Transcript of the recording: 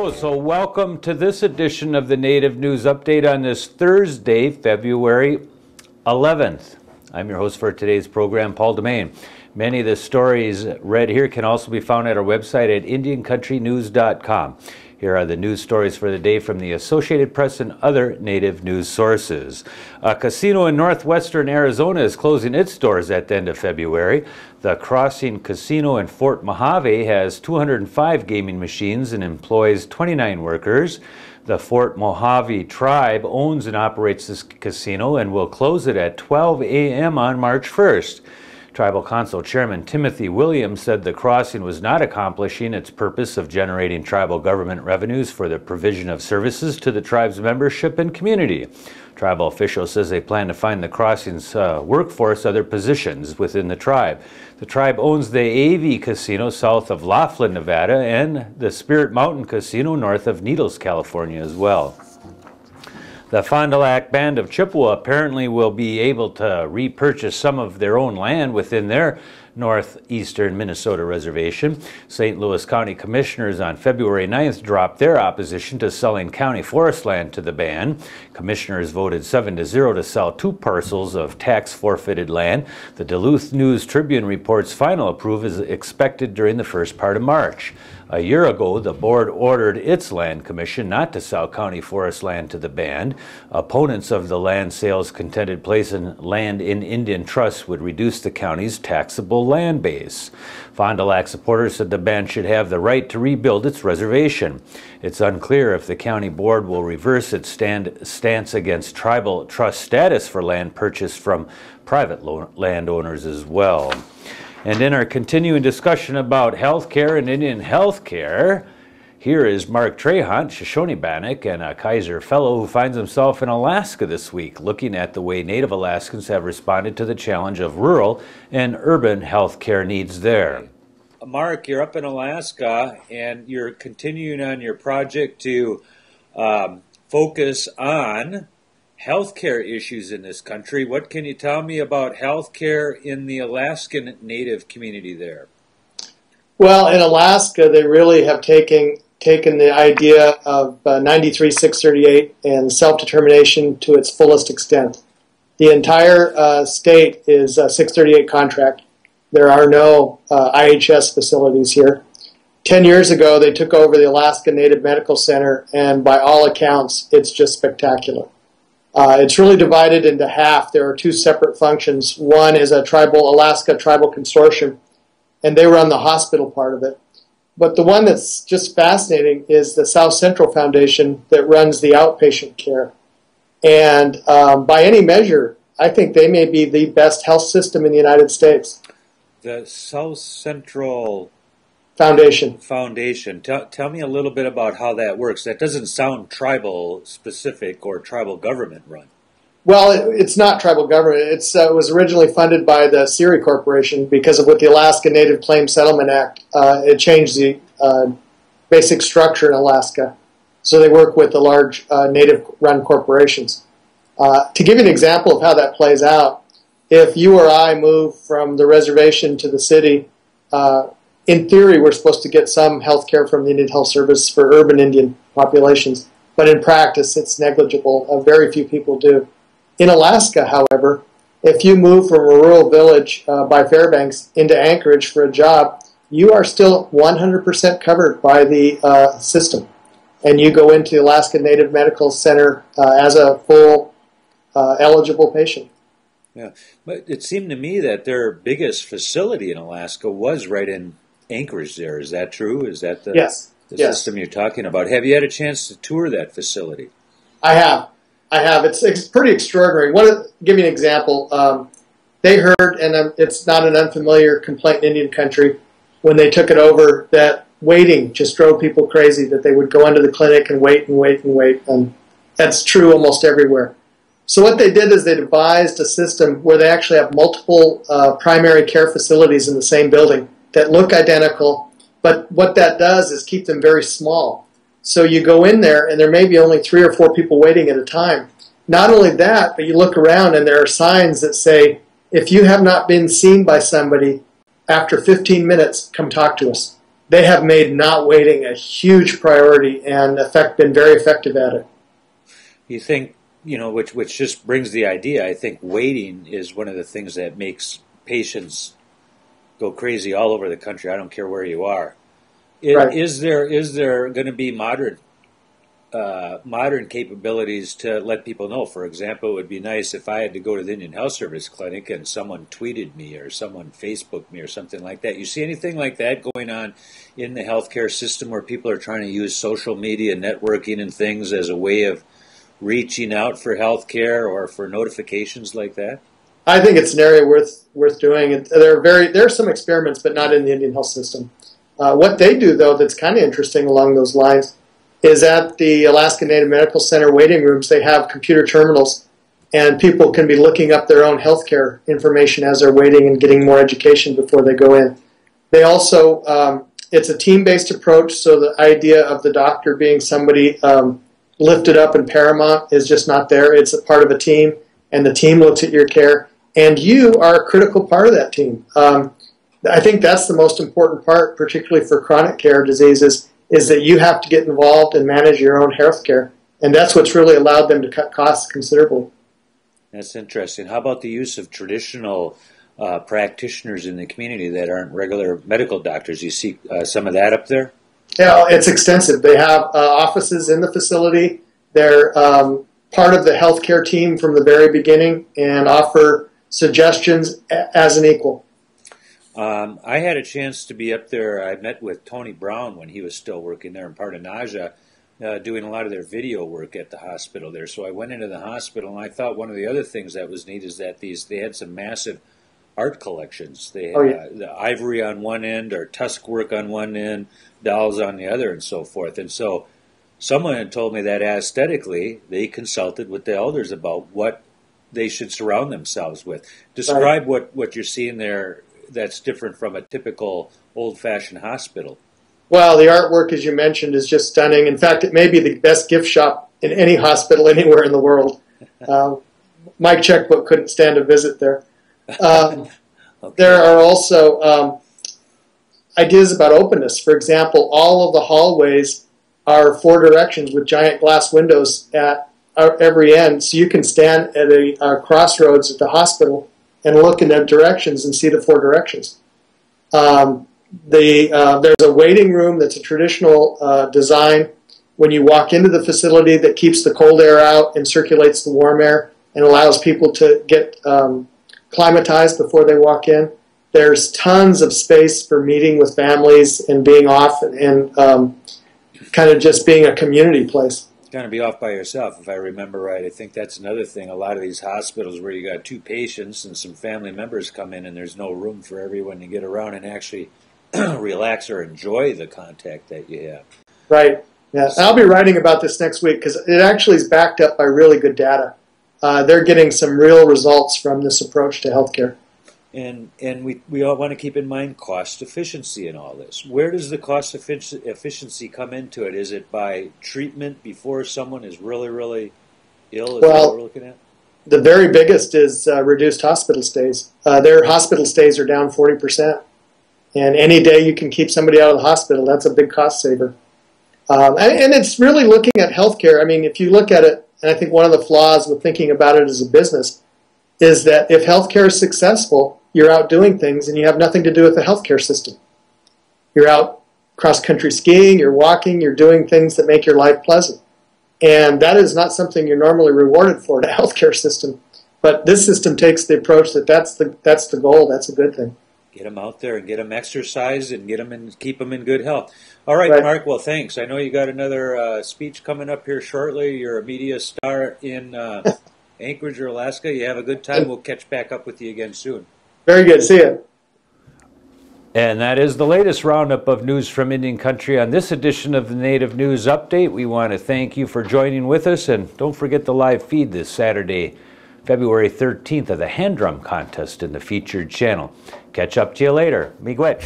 Hello, so welcome to this edition of the Native News Update on this Thursday, February 11th. I'm your host for today's program, Paul DeMain. Many of the stories read here can also be found at our website at IndianCountryNews.com. Here are the news stories for the day from the Associated Press and other Native news sources. A casino in northwestern Arizona is closing its doors at the end of February. The Crossing Casino in Fort Mojave has 205 gaming machines and employs 29 workers. The Fort Mojave tribe owns and operates this casino and will close it at 12 a.m. on March 1st. Tribal Council Chairman Timothy Williams said the crossing was not accomplishing its purpose of generating tribal government revenues for the provision of services to the tribe's membership and community. Tribal officials says they plan to find the crossing's workforce other positions within the tribe. The tribe owns the AV Casino south of Laughlin, Nevada, and the Spirit Mountain Casino north of Needles, California as well. The Fond Du Lac Band of Chippewa apparently will be able to repurchase some of their own land within their northeastern Minnesota reservation. St. Louis County Commissioners on February 9th dropped their opposition to selling county forest land to the band. Commissioners voted 7-0 to sell 2 parcels of tax-forfeited land. The Duluth News-Tribune reports final approval is expected during the first part of March. A year ago, the board ordered its land commission not to sell county forest land to the band. Opponents of the land sales contended placing land in Indian trusts would reduce the county's taxable land base. Fond du Lac supporters said the band should have the right to rebuild its reservation. It's unclear if the county board will reverse its stance against tribal trust status for land purchased from private landowners as well. And in our continuing discussion about health care and Indian health care, here is Mark Trahant, Shoshone Bannock, and a Kaiser Fellow who finds himself in Alaska this week, looking at the way Native Alaskans have responded to the challenge of rural and urban health care needs there. Mark, you're up in Alaska, and you're continuing on your project to focus on healthcare issues in this country. What can you tell me about healthcare in the Alaskan Native community there? Well, in Alaska, they really have taken the idea of 93-638 and self-determination to its fullest extent. The entire state is a 638 contract. There are no IHS facilities here. 10 years ago, they took over the Alaska Native Medical Center, and by all accounts, it's just spectacular. It's really divided into half. There are 2 separate functions. One is a Alaska Tribal Consortium, and they run the hospital part of it. But the one that's just fascinating is the South Central Foundation that runs the outpatient care. And by any measure, I think they may be the best health system in the United States. The South Central Foundation. Tell me a little bit about how that works. That doesn't sound tribal specific or tribal government run. Well, it's not tribal government. It was originally funded by the Siri Corporation because of what the Alaska Native Claims Settlement Act. It changed the basic structure in Alaska. So they work with the large native-run corporations. To give you an example of how that plays out, if you or I move from the reservation to the city, in theory, we're supposed to get some health care from the Indian Health Service for urban Indian populations, but in practice, it's negligible. Very few people do. In Alaska, however, if you move from a rural village by Fairbanks into Anchorage for a job, you are still 100% covered by the system. And you go into the Alaska Native Medical Center as a full eligible patient. Yeah, but it seemed to me that their biggest facility in Alaska was right in Anchorage there. Is that true? Is that the, yes. the system you're talking about? Have you had a chance to tour that facility? I have. It's pretty extraordinary. Give you an example. They heard, and it's not an unfamiliar complaint in Indian country, when they took it over, that waiting just drove people crazy, that they would go into the clinic and wait and wait and wait. And that's true almost everywhere. So what they did is they devised a system where they actually have multiple primary care facilities in the same building that look identical, but what that does is keep them very small. So you go in there, and there may be only 3 or 4 people waiting at a time. Not only that, but you look around, and there are signs that say, if you have not been seen by somebody after 15 minutes, come talk to us. they have made not waiting a huge priority and been very effective at it. You think, which just brings the idea, I think waiting is one of the things that makes patients go crazy all over the country. I don't care where you are. Right. Is there going to be modern capabilities to let people know? For example, it would be nice if I had to go to the Indian Health Service clinic and someone tweeted me or someone Facebooked me or something like that. You see anything like that going on in the healthcare system where people are trying to use social media, networking and things as a way of reaching out for healthcare or for notifications like that? I think it's an area worth doing. There are some experiments, but not in the Indian health system. What they do, though, that's kind of interesting along those lines, is at the Alaska Native Medical Center waiting rooms, they have computer terminals, and people can be looking up their own healthcare information as they're waiting and getting more education before they go in. They also, it's a team-based approach, so the idea of the doctor being somebody lifted up and paramount is just not there. It's a part of a team, and the team looks at your care, and you are a critical part of that team. I think that's the most important part, particularly for chronic care diseases, is that you have to get involved and manage your own health care, and that's what's really allowed them to cut costs considerably. That's interesting. How about the use of traditional practitioners in the community that aren't regular medical doctors? You see some of that up there? Yeah, it's extensive. They have offices in the facility. They're part of the healthcare team from the very beginning and offer suggestions as an equal. I had a chance to be up there. I met with Tony Brown when he was still working there in part of Naja, doing a lot of their video work at the hospital there. So I went into the hospital, and I thought one of the other things that was neat is that they had some massive art collections. They had the ivory on one end, or tusk work on one end, dolls on the other, and so forth. And so someone had told me that aesthetically, they consulted with the elders about what they should surround themselves with. Describe what you're seeing there that's different from a typical old-fashioned hospital. Well, the artwork, as you mentioned, is just stunning. In fact, it may be the best gift shop in any hospital anywhere in the world. My checkbook couldn't stand a visit there. Okay. There are also ideas about openness. For example, all of the hallways are 4 directions with giant glass windows at every end, so you can stand at a crossroads at the hospital and look in their directions and see the 4 directions. There's a waiting room that's a traditional design when you walk into the facility that keeps the cold air out and circulates the warm air and allows people to get climatized before they walk in. There's tons of space for meeting with families and being off and kind of just being a community place. Kind of be off by yourself, if I remember right. I think that's another thing. A lot of these hospitals where you got 2 patients and some family members come in and there's no room for everyone to get around and actually relax or enjoy the contact that you have. Right. Yeah. I'll be writing about this next week because it actually is backed up by really good data. They're getting some real results from this approach to healthcare. And we all want to keep in mind cost efficiency in all this. Where does the cost efficiency come into it? Is it by treatment before someone is really, really ill? Is that what we're looking at? The very biggest is reduced hospital stays. Their hospital stays are down 40%. And any day you can keep somebody out of the hospital, that's a big cost saver. And it's really looking at healthcare. I mean, if you look at it, and I think one of the flaws with thinking about it as a business is that if healthcare is successful, you're out doing things and you have nothing to do with the healthcare system. You're out cross-country skiing, you're walking, you're doing things that make your life pleasant. And that is not something you're normally rewarded for in a healthcare system. But this system takes the approach that that's the goal, that's a good thing. Get them out there and get them exercised and get them and keep them in good health. All right, Mark, well, thanks. I know you got another speech coming up here shortly. You're a media star in Anchorage or Alaska. You have a good time. We'll catch back up with you again soon. Very good. See you. And that is the latest roundup of news from Indian Country on this edition of the Native News Update. We want to thank you for joining with us, and don't forget the live feed this Saturday, February 13th, of the hand drum contest in the featured channel. Catch up to you later. Miigwech.